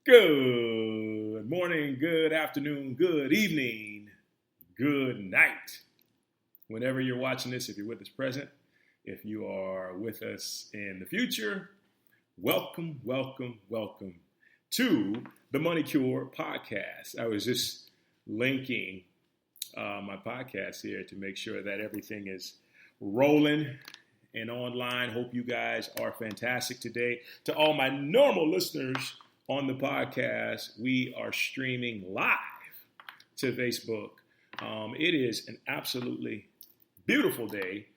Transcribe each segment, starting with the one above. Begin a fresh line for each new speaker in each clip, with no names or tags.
Good morning, good afternoon, good evening, good night. Whenever you're watching this, if you're with us present, if you are with us in the future, welcome to the Money Cure podcast. I was just linking my podcast here to make sure that everything is rolling and online. Hope you guys are fantastic today. To all my normal listeners on the podcast, we are streaming live to Facebook. It is an absolutely beautiful day.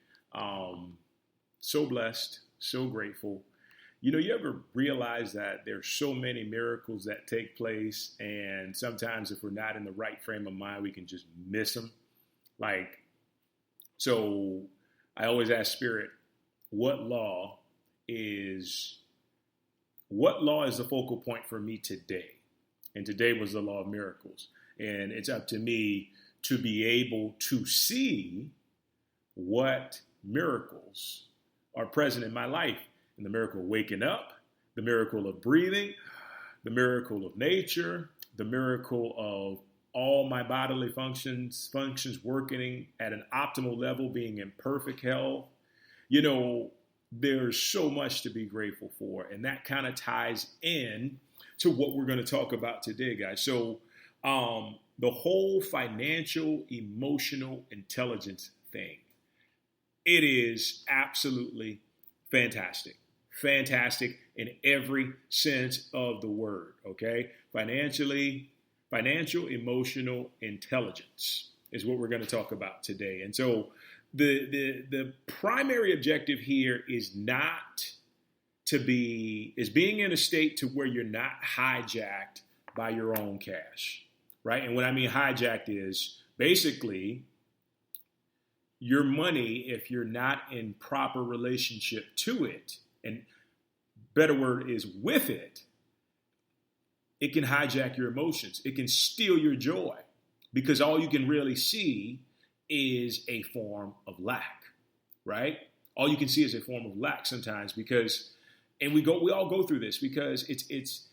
So blessed, so grateful. You know, you ever realize that there's so many miracles that take place, and sometimes if we're not in the right frame of mind, we can just miss them. So I always ask Spirit, what law is the focal point for me today? And today was the law of miracles. And it's up to me to be able to see what miracles are present in my life. And the miracle of waking up, the miracle of breathing, the miracle of nature, the miracle of all my bodily functions working at an optimal level, being in perfect health. You know, there's so much to be grateful for. And that kind of ties in to what we're going to talk about today, guys. So the whole financial, emotional intelligence thing, it is absolutely fantastic. Fantastic in every sense of the word, okay? Financial, emotional intelligence is what we're going to talk about today. And so the primary objective here is being in a state to where you're not hijacked by your own cash, right? And what I mean hijacked is basically your money, if you're not in proper relationship to it, and better word is with it, it can hijack your emotions. It can steal your joy because all you can really see is a form of lack, right? All you can see is a form of lack sometimes because, and we all go through this because it's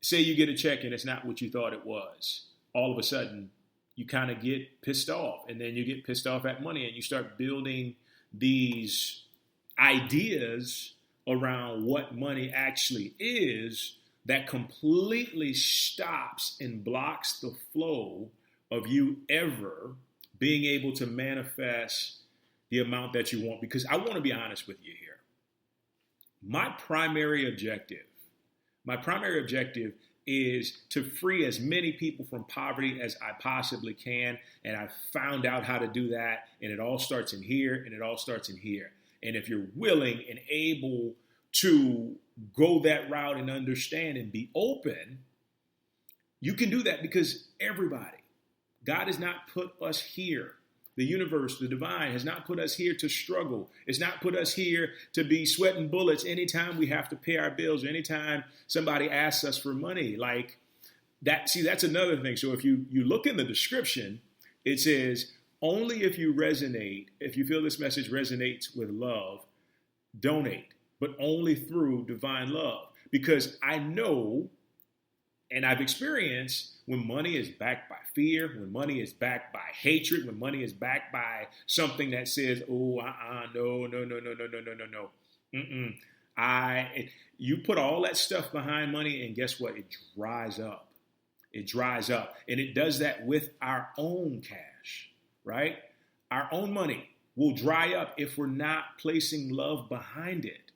say you get a check and it's not what you thought it was. All of a sudden, you kind of get pissed off, and then you get pissed off at money, and you start building these ideas around what money actually is that completely stops and blocks the flow of you ever being able to manifest the amount that you want. Because I want to be honest with you here. My primary objective is to free as many people from poverty as I possibly can. And I've found out how to do that. And it all starts in here, and it all starts in here. And if you're willing and able to go that route and understand and be open, you can do that because God has not put us here. The universe, the divine, has not put us here to struggle. It's not put us here to be sweating bullets anytime we have to pay our bills or anytime somebody asks us for money. Like that. See, that's another thing. So if you look in the description, it says, only if you feel this message resonates with love, donate, but only through divine love. Because I know, and I've experienced, when money is backed by fear, when money is backed by hatred, when money is backed by something that says, no. You put all that stuff behind money, and guess what? It dries up. It dries up. And it does that with our own cash, right? Our own money will dry up if we're not placing love behind it,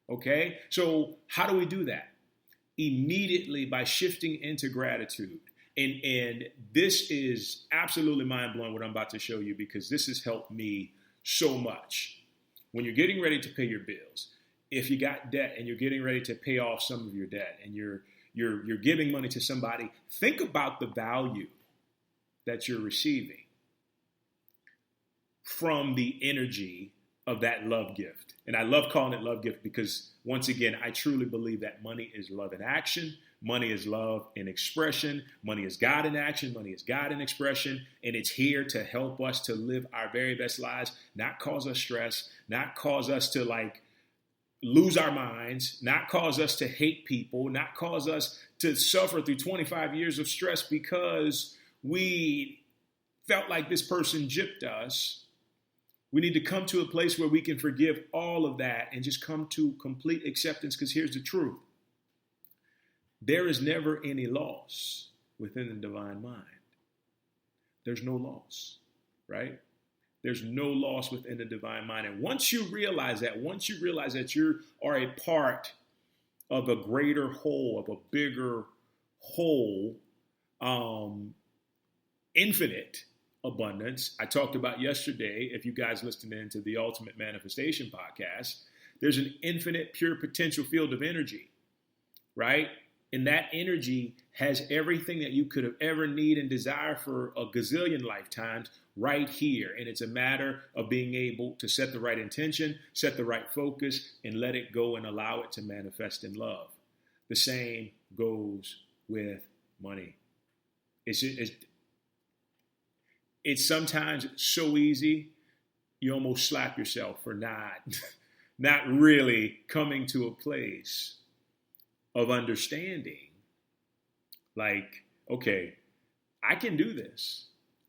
okay? So how do we do that? Immediately by shifting into gratitude. And this is absolutely mind-blowing what I'm about to show you, because this has helped me so much. When you're getting ready to pay your bills, if you got debt and you're getting ready to pay off some of your debt, and you're giving money to somebody, think about the value that you're receiving from the energy of that love gift. And I love calling it love gift because, once again, I truly believe that money is love in action. Money is love in expression. Money is God in action. Money is God in expression. And it's here to help us to live our very best lives, not cause us stress, not cause us to lose our minds, not cause us to hate people, not cause us to suffer through 25 years of stress because we felt like this person gypped us. We need to come to a place where we can forgive all of that and just come to complete acceptance, because here's the truth. There is never any loss within the divine mind. There's no loss, right? There's no loss within the divine mind. And once you realize that you are a part of a greater whole, of a bigger whole, infinite abundance. I talked about yesterday, if you guys listened in to the Ultimate Manifestation podcast, there's an infinite pure potential field of energy, right? And that energy has everything that you could have ever need and desire for a gazillion lifetimes right here. And it's a matter of being able to set the right intention, set the right focus, and let it go and allow it to manifest in love. The same goes with money. It's sometimes so easy, you almost slap yourself for not really coming to a place of understanding, like, okay, I can do this.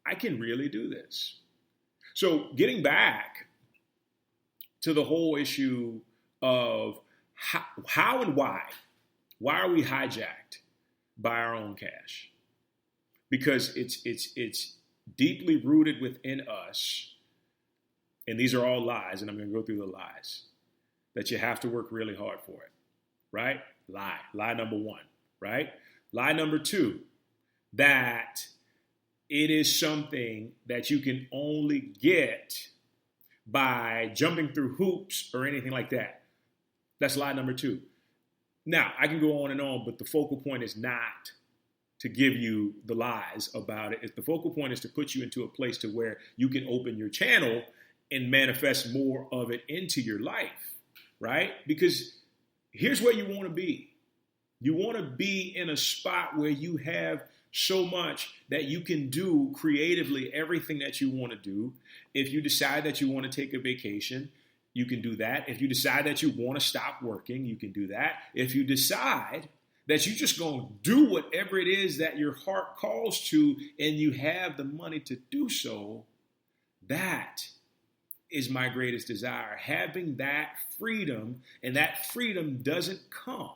I can really do this. So getting back to the whole issue of how and why are we hijacked by our own cash? Because it's deeply rooted within us, and these are all lies, and I'm going to go through the lies, that you have to work really hard for it, right? Lie number one, right? Lie number two, that it is something that you can only get by jumping through hoops or anything like that. That's lie number two. Now, I can go on and on, but the focal point is not to give you the lies about it. The focal point is to put you into a place to where you can open your channel and manifest more of it into your life, right? Because here's where you want to be. You want to be in a spot where you have so much that you can do creatively everything that you want to do. If you decide that you want to take a vacation, you can do that. If you decide that you want to stop working, you can do that. If you decide that you're just going to do whatever it is that your heart calls to, and you have the money to do so, that is my greatest desire. Having that freedom, and that freedom doesn't come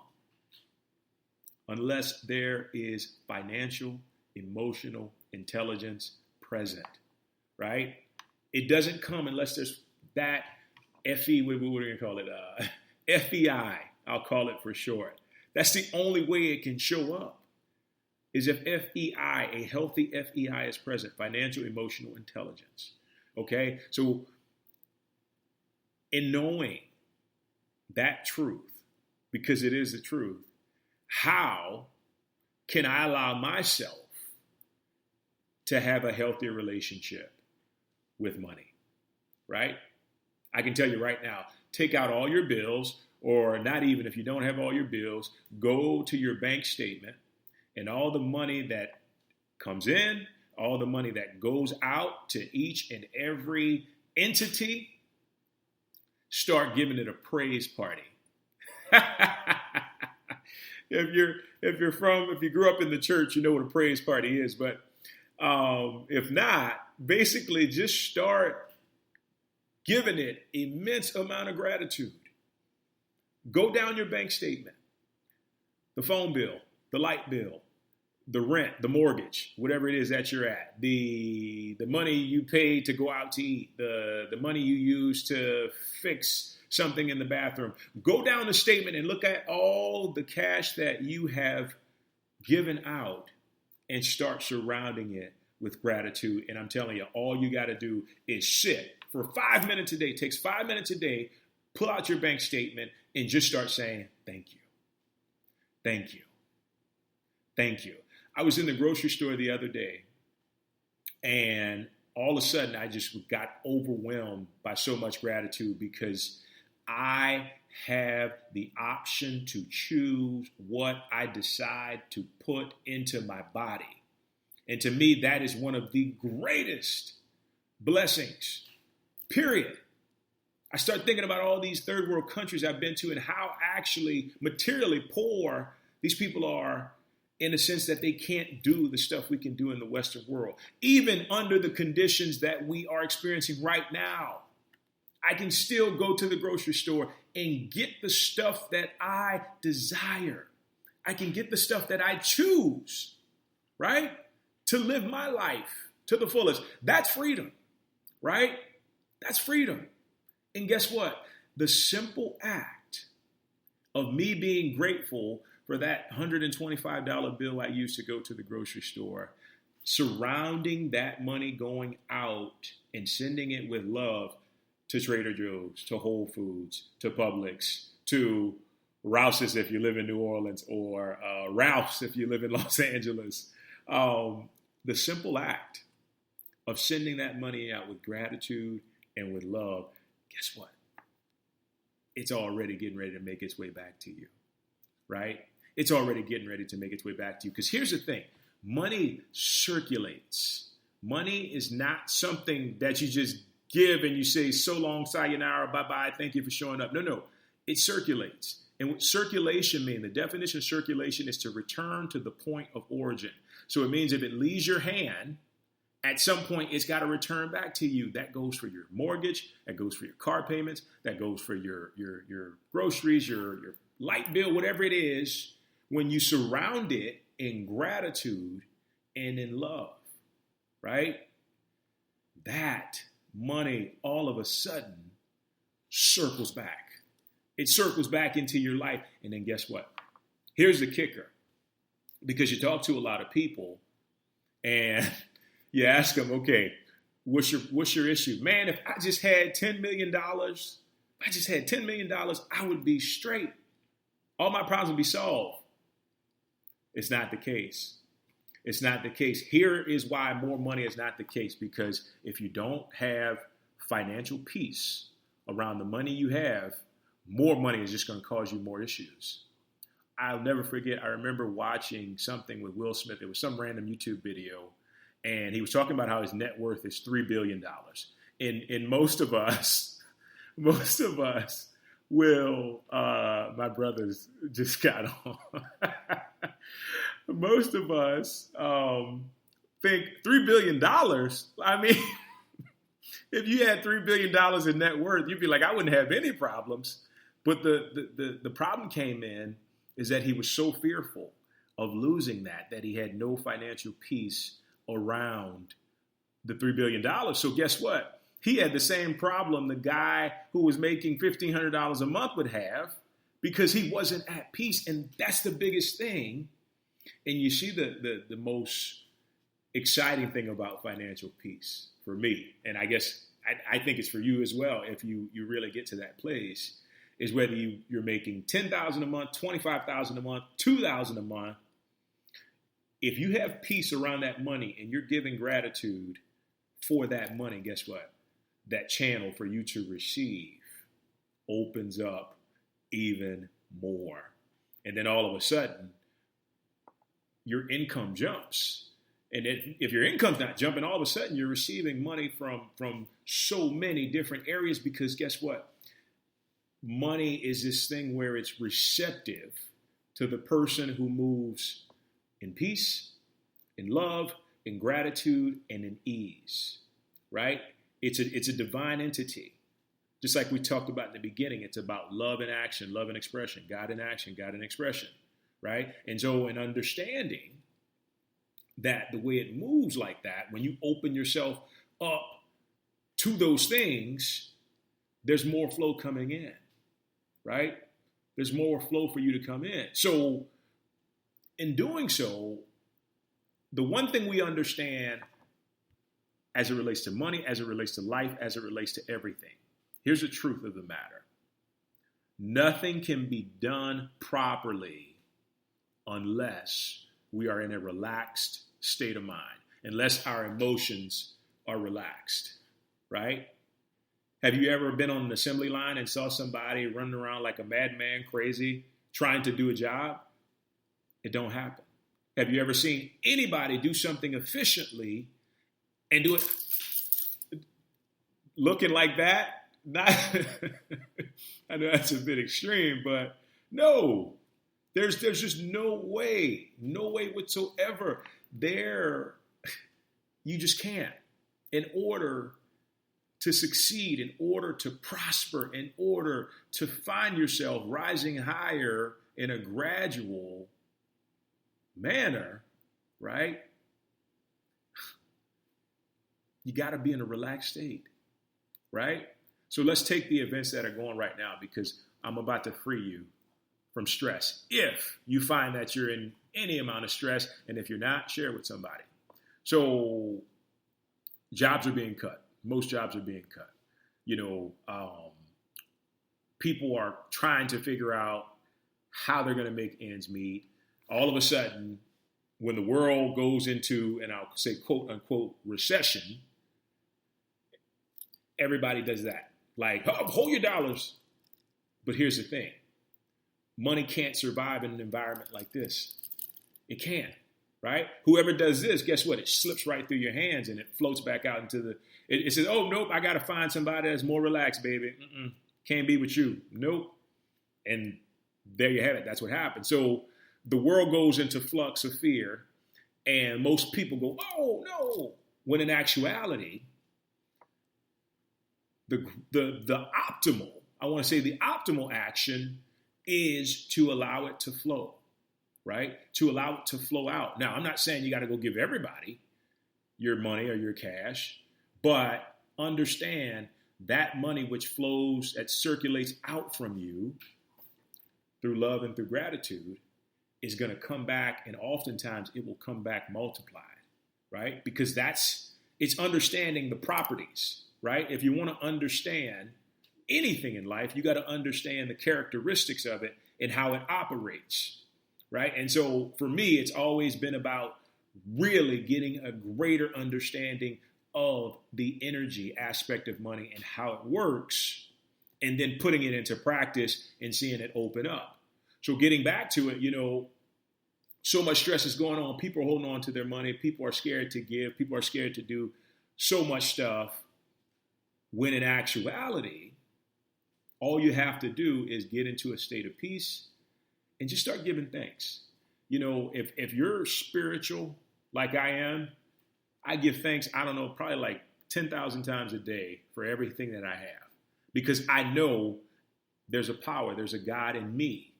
unless there is financial, emotional intelligence present, right? It doesn't come unless there's that FE, what are we going to call it? FEI, I'll call it for short. That's the only way it can show up, is if FEI, a healthy FEI is present, financial, emotional intelligence. Okay? So in knowing that truth, because it is the truth, how can I allow myself to have a healthier relationship with money, right? I can tell you right now, take out all your bills, or not even if you don't have all your bills, go to your bank statement, and all the money that comes in, all the money that goes out to each and every entity, start giving it a praise party. If you grew up in the church, you know what a praise party is. But if not, basically just start giving it immense amount of gratitude. Go down your bank statement, the phone bill, the light bill, the rent, the mortgage, whatever it is that you're at, the money you pay to go out to eat, the money you use to fix something in the bathroom. Go down the statement and look at all the cash that you have given out and start surrounding it with gratitude. And I'm telling you, all you got to do is sit for 5 minutes a day. It takes 5 minutes a day. Pull out your bank statement and just start saying, thank you. Thank you. Thank you. I was in the grocery store the other day, and all of a sudden I just got overwhelmed by so much gratitude, because I have the option to choose what I decide to put into my body. And to me, that is one of the greatest blessings, period. I start thinking about all these third world countries I've been to and how actually materially poor these people are, in the sense that they can't do the stuff we can do in the Western world, even under the conditions that we are experiencing right now. I can still go to the grocery store and get the stuff that I desire. I can get the stuff that I choose, right? To live my life to the fullest. That's freedom, right? That's freedom. And guess what? The simple act of me being grateful for that $125 bill I used to go to the grocery store, surrounding that money going out and sending it with love to Trader Joe's, to Whole Foods, to Publix, to Rouse's if you live in New Orleans, or Ralph's if you live in Los Angeles. The simple act of sending that money out with gratitude and with love, guess what? It's already getting ready to make its way back to you, right? It's already getting ready to make its way back to you. Because here's the thing. Money circulates. Money is not something that you just give and you say, so long, sayonara, bye-bye, thank you for showing up. No. It circulates. And what circulation means, the definition of circulation is to return to the point of origin. So it means if it leaves your hand, at some point, it's got to return back to you. That goes for your mortgage. That goes for your car payments. That goes for your groceries, your light bill, whatever it is. When you surround it in gratitude and in love, right? That money all of a sudden circles back. It circles back into your life. And then guess what? Here's the kicker. Because you talk to a lot of people and you ask them, okay, what's your issue? Man, if I just had $10 million, I would be straight. All my problems would be solved. It's not the case. It's not the case. Here is why more money is not the case. Because if you don't have financial peace around the money you have, more money is just going to cause you more issues. I'll never forget, I remember watching something with Will Smith. It was some random YouTube video. And he was talking about how his net worth is $3 billion. And most of us will, my brothers just got on. Most of us think $3 billion. I mean, if you had $3 billion in net worth, you'd be like, I wouldn't have any problems. But the problem came in is that he was so fearful of losing that he had no financial peace around the $3 billion. So guess what? He had the same problem the guy who was making $1,500 a month would have, because he wasn't at peace. And that's the biggest thing. And you see the most exciting thing about financial peace for me, and I guess I think it's for you as well, if you really get to that place, is whether you're making $10,000 a month, $25,000 a month, $2,000 a month. If you have peace around that money and you're giving gratitude for that money, guess what? That channel for you to receive opens up even more. And then all of a sudden, your income jumps. And if your income's not jumping, all of a sudden you're receiving money from so many different areas, because guess what? Money is this thing where it's receptive to the person who moves in peace, in love, in gratitude, and in ease, right? It's a divine entity. Just like we talked about in the beginning, it's about love in action, love in expression, God in action, God in expression, right? And so in understanding that the way it moves like that, when you open yourself up to those things, there's more flow coming in, right? There's more flow for you to come in. So in doing so, the one thing we understand as it relates to money, as it relates to life, as it relates to everything, here's the truth of the matter. Nothing can be done properly unless we are in a relaxed state of mind, unless our emotions are relaxed, right? Have you ever been on an assembly line and saw somebody running around like a madman, crazy, trying to do a job? It don't happen. Have you ever seen anybody do something efficiently and do it looking like that? not, I know that's a bit extreme, but no, there's just no way whatsoever. You just can't. In order to succeed, in order to prosper, in order to find yourself rising higher in a gradual manner, right? You got to be in a relaxed state, right? So let's take the events that are going right now, because I'm about to free you from stress. If you find that you're in any amount of stress, and if you're not, share it with somebody. So jobs are being cut. Most jobs are being cut. People are trying to figure out how they're going to make ends meet. All of a sudden, when the world goes into, and I'll say quote unquote, recession, everybody does that. Like, oh, hold your dollars. But here's the thing. Money can't survive in an environment like this. It can't, right? Whoever does this, guess what? It slips right through your hands and it floats back out into it says, oh, nope, I got to find somebody that's more relaxed, baby. Can't be with you. Nope. And there you have it. That's what happens. So the world goes into flux of fear, and most people go, oh, no. When in actuality, the optimal, I want to say the optimal action is to allow it to flow, right? To allow it to flow out. Now, I'm not saying you got to go give everybody your money or your cash, but understand that money which flows, that circulates out from you through love and through gratitude is going to come back, and oftentimes it will come back multiplied, right? Because it's understanding the properties, right? If you want to understand anything in life, you got to understand the characteristics of it and how it operates, right? And so for me, it's always been about really getting a greater understanding of the energy aspect of money and how it works, and then putting it into practice and seeing it open up. So getting back to it, so much stress is going on. People are holding on to their money. People are scared to give. People are scared to do so much stuff, when in actuality, all you have to do is get into a state of peace and just start giving thanks. If you're spiritual like I am, I give thanks, I don't know, probably like 10,000 times a day for everything that I have. Because I know there's a power, there's a God in me,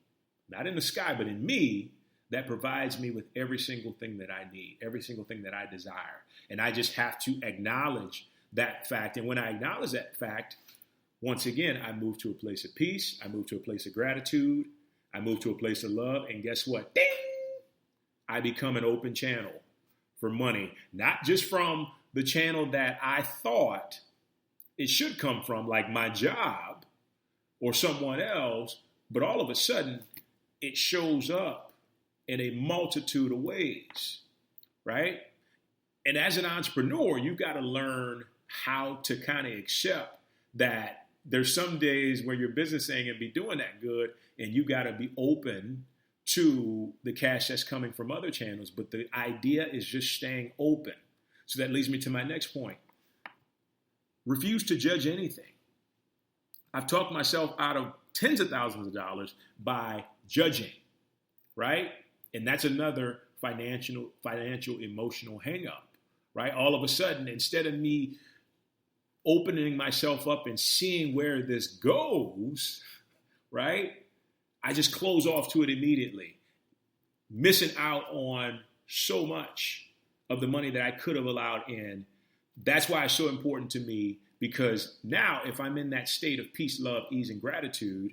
not in the sky, but in me, that provides me with every single thing that I need, every single thing that I desire. And I just have to acknowledge that fact. And when I acknowledge that fact, once again, I move to a place of peace. I move to a place of gratitude. I move to a place of love. And guess what? Ding! I become an open channel for money, not just from the channel that I thought it should come from, like my job or someone else, but all of a sudden it shows up in a multitude of ways, right? And as an entrepreneur, you got to learn how to kind of accept that there's some days where your business ain't gonna be doing that good, and you got to be open to the cash that's coming from other channels. But the idea is just staying open. So that leads me to my next point. Refuse to judge anything. I've talked myself out of tens of thousands of dollars by judging, right? And that's another financial, emotional hang up, right? All of a sudden, instead of me opening myself up and seeing where this goes, right? I just close off to it immediately, missing out on so much of the money that I could have allowed in. That's why it's so important to me, because now if I'm in that state of peace, love, ease, and gratitude,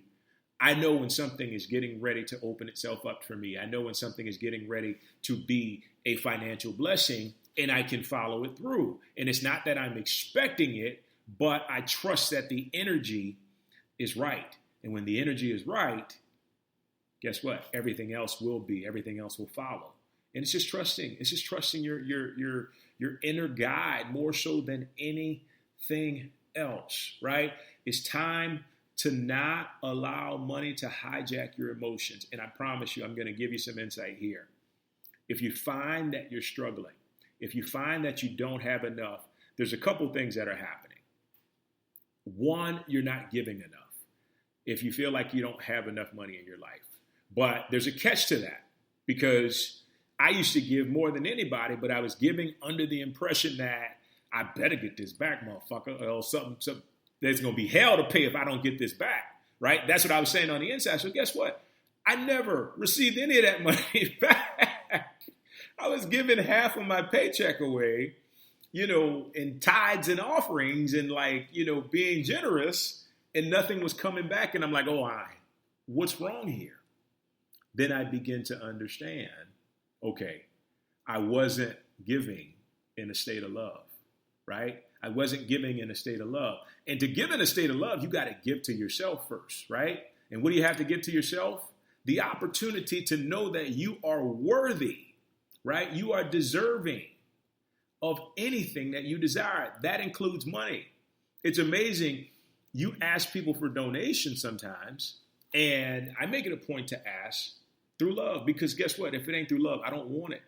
I know when something is getting ready to open itself up for me. I know when something is getting ready to be a financial blessing, and I can follow it through. And it's not that I'm expecting it, but I trust that the energy is right. And when the energy is right, guess what? Everything else will follow. And it's just trusting. It's just trusting your inner guide more so than anything else, right? It's time to not allow money to hijack your emotions. And I promise you, I'm going to give you some insight here. If you find that you're struggling, if you find that you don't have enough, there's a couple things that are happening. One, you're not giving enough if you feel like you don't have enough money in your life. But there's a catch to that, because I used to give more than anybody, but I was giving under the impression that I better get this back, motherfucker, or something there's going to be hell to pay if I don't get this back, right? That's what I was saying on the inside. So guess what? I never received any of that money back. I was giving half of my paycheck away, in tithes and offerings and being generous, and nothing was coming back. And I'm like, what's wrong here? Then I begin to understand, okay, I wasn't giving in a state of love, right? I wasn't giving in a state of love. And to give in a state of love, you got to give to yourself first, right? And what do you have to give to yourself? The opportunity to know that you are worthy, right? You are deserving of anything that you desire. That includes money. It's amazing. You ask people for donations sometimes, and I make it a point to ask through love, because guess what? If it ain't through love, I don't want it,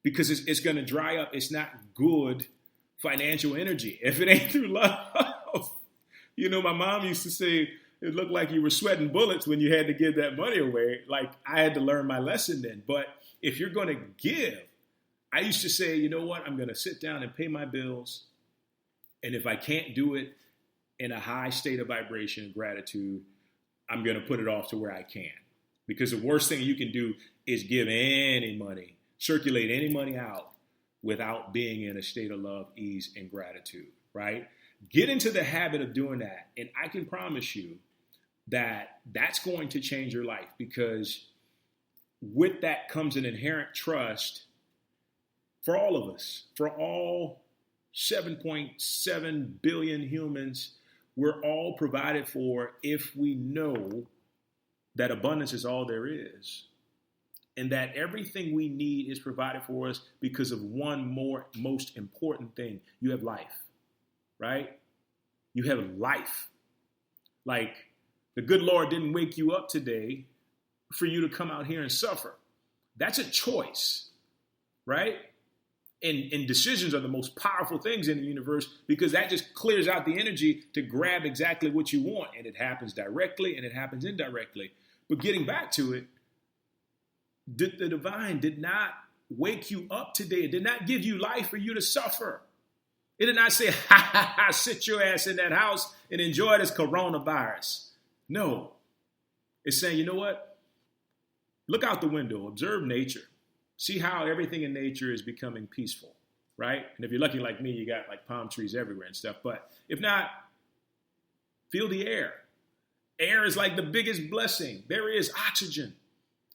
because it's going to dry up. It's not good financial energy if it ain't through love. My mom used to say, it looked like you were sweating bullets when you had to give that money away. Like, I had to learn my lesson then. But if you're going to give, I used to say, you know what? I'm going to sit down and pay my bills. And if I can't do it in a high state of vibration and gratitude, I'm going to put it off to where I can. Because the worst thing you can do is give any money, circulate any money out without being in a state of love, ease, and gratitude, right? Get into the habit of doing that. And I can promise you that that's going to change your life, because with that comes an inherent trust for all of us, for all 7.7 billion humans. We're all provided for if we know that abundance is all there is, and that everything we need is provided for us because of one most important thing. You have life, right? You have life. Like, the good Lord didn't wake you up today for you to come out here and suffer. That's a choice, right? And decisions are the most powerful things in the universe, because that just clears out the energy to grab exactly what you want. And it happens directly and it happens indirectly. But getting back to it, the divine did not wake you up today. It did not give you life for you to suffer. It did not say, sit your ass in that house and enjoy this coronavirus. No. It's saying, you know what? Look out the window, observe nature. See how everything in nature is becoming peaceful, right? And if you're lucky like me, you got like palm trees everywhere and stuff. But if not, feel the air. Air is like the biggest blessing. There is oxygen.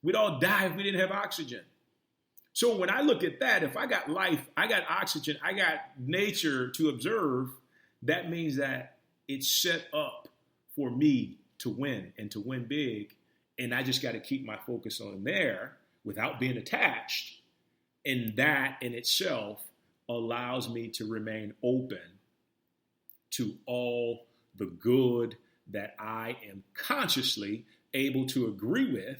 We'd all die if we didn't have oxygen. So when I look at that, if I got life, I got oxygen, I got nature to observe, that means that it's set up for me to win and to win big. And I just got to keep my focus on there without being attached. And that in itself allows me to remain open to all the good that I am consciously able to agree with.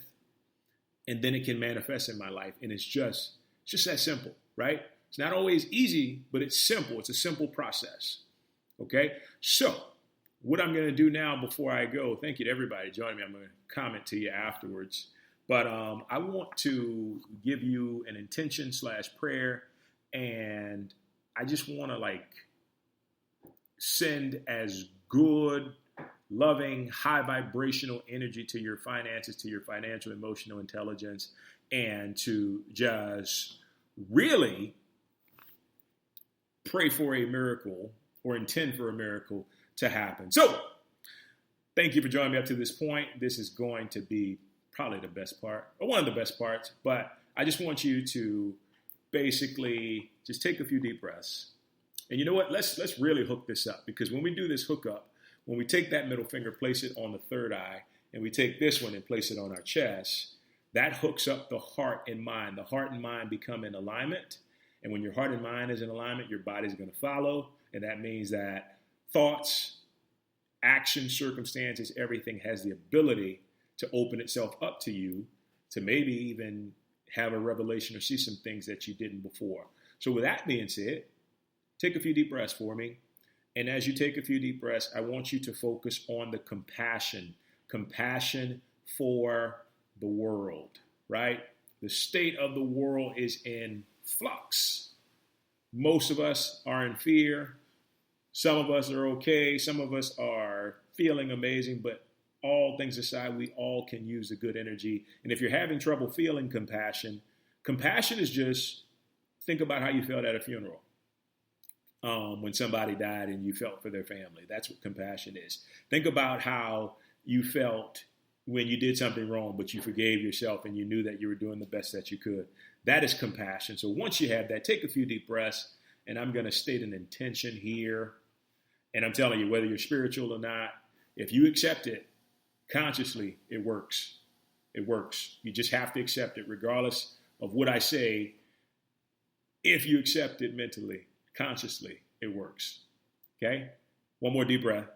And then it can manifest in my life. And it's just that simple, right? It's not always easy, but it's simple. It's a simple process. Okay? So what I'm going to do now before I go, thank you to everybody joining me. I'm going to comment to you afterwards. But I want to give you an intention / prayer. And I just want to send as good, loving, high vibrational energy to your finances, to your financial, emotional intelligence, and to just really pray for a miracle or intend for a miracle to happen. So thank you for joining me up to this point. This is going to be probably the best part, or one of the best parts, but I just want you to basically just take a few deep breaths. And you know what? Let's really hook this up, because when we do this hookup, when we take that middle finger, place it on the third eye, and we take this one and place it on our chest, that hooks up the heart and mind. The heart and mind become in alignment. And when your heart and mind is in alignment, your body's going to follow. And that means that thoughts, actions, circumstances, everything has the ability to open itself up to you to maybe even have a revelation or see some things that you didn't before. So with that being said, take a few deep breaths for me. And as you take a few deep breaths, I want you to focus on the compassion for the world, right? The state of the world is in flux. Most of us are in fear. Some of us are okay. Some of us are feeling amazing, but all things aside, we all can use the good energy. And if you're having trouble feeling compassion, compassion is just think about how you felt at a funeral. When somebody died and you felt for their family. That's what compassion is. Think about how you felt when you did something wrong, but you forgave yourself and you knew that you were doing the best that you could. That is compassion. So once you have that, take a few deep breaths, and I'm going to state an intention here. And I'm telling you, whether you're spiritual or not, if you accept it consciously, it works. It works. You just have to accept it, regardless of what I say. If you accept it mentally, consciously, it works. Okay? One more deep breath.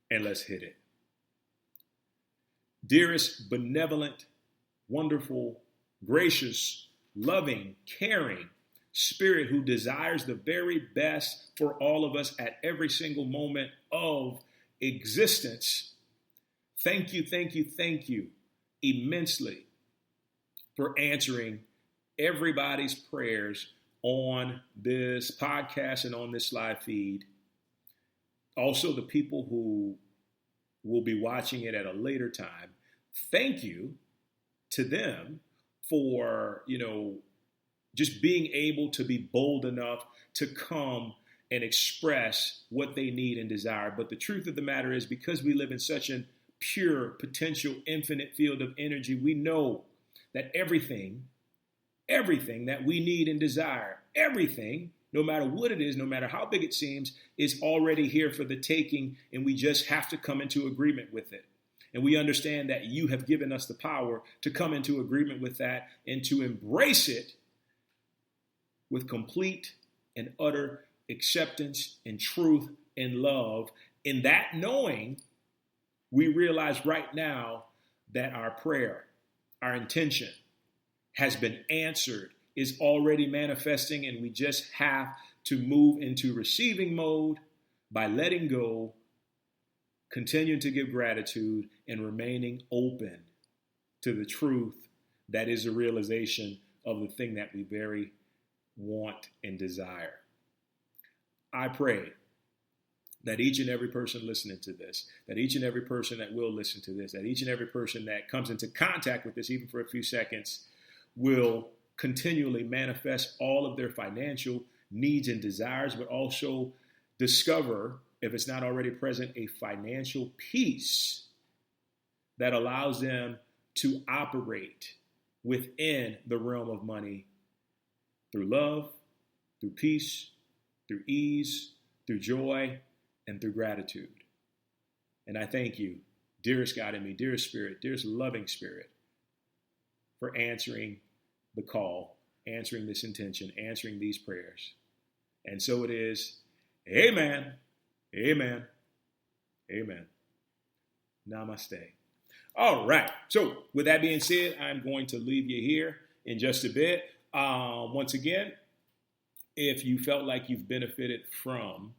And let's hit it. Dearest, benevolent, wonderful, gracious, loving, caring Spirit who desires the very best for all of us at every single moment of existence, thank you immensely for answering everybody's prayers on this podcast and on this live feed. Also, the people who will be watching it at a later time, thank you to them for, just being able to be bold enough to come and express what they need and desire. But the truth of the matter is, because we live in such a pure, potential, infinite field of energy, we know that everything that we need and desire, everything, no matter what it is, no matter how big it seems, is already here for the taking, and we just have to come into agreement with it. And we understand that you have given us the power to come into agreement with that and to embrace it with complete and utter acceptance and truth and love. In that knowing, we realize right now that our prayer, our intention has been answered, is already manifesting, and we just have to move into receiving mode by letting go, continuing to give gratitude, and remaining open to the truth that is a realization of the thing that we very want and desire. I pray that each and every person listening to this, that each and every person that will listen to this, that each and every person that comes into contact with this, even for a few seconds, will continually manifest all of their financial needs and desires, but also discover, if it's not already present, a financial peace that allows them to operate within the realm of money through love, through peace, through ease, through joy, and through gratitude. And I thank you, dearest God in me, dearest Spirit, dearest loving Spirit, for answering the call, answering this intention, answering these prayers. And so it is. Amen. Amen. Amen. Namaste. All right. So with that being said, I'm going to leave you here in just a bit. Once again, if you felt like you've benefited from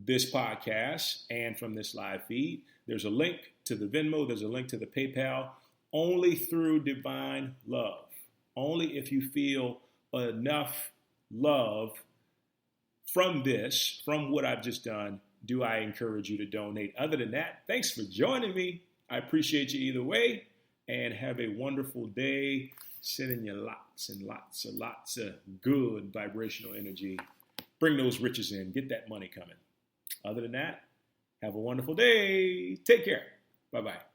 this podcast and from this live feed, there's a link to the Venmo. There's a link to the PayPal. Only through divine love. Only if you feel enough love from this, from what I've just done, do I encourage you to donate. Other than that, thanks for joining me. I appreciate you either way, and have a wonderful day. Sending you lots and lots of good vibrational energy. Bring those riches in. Get that money coming. Other than that, have a wonderful day. Take care. Bye-bye.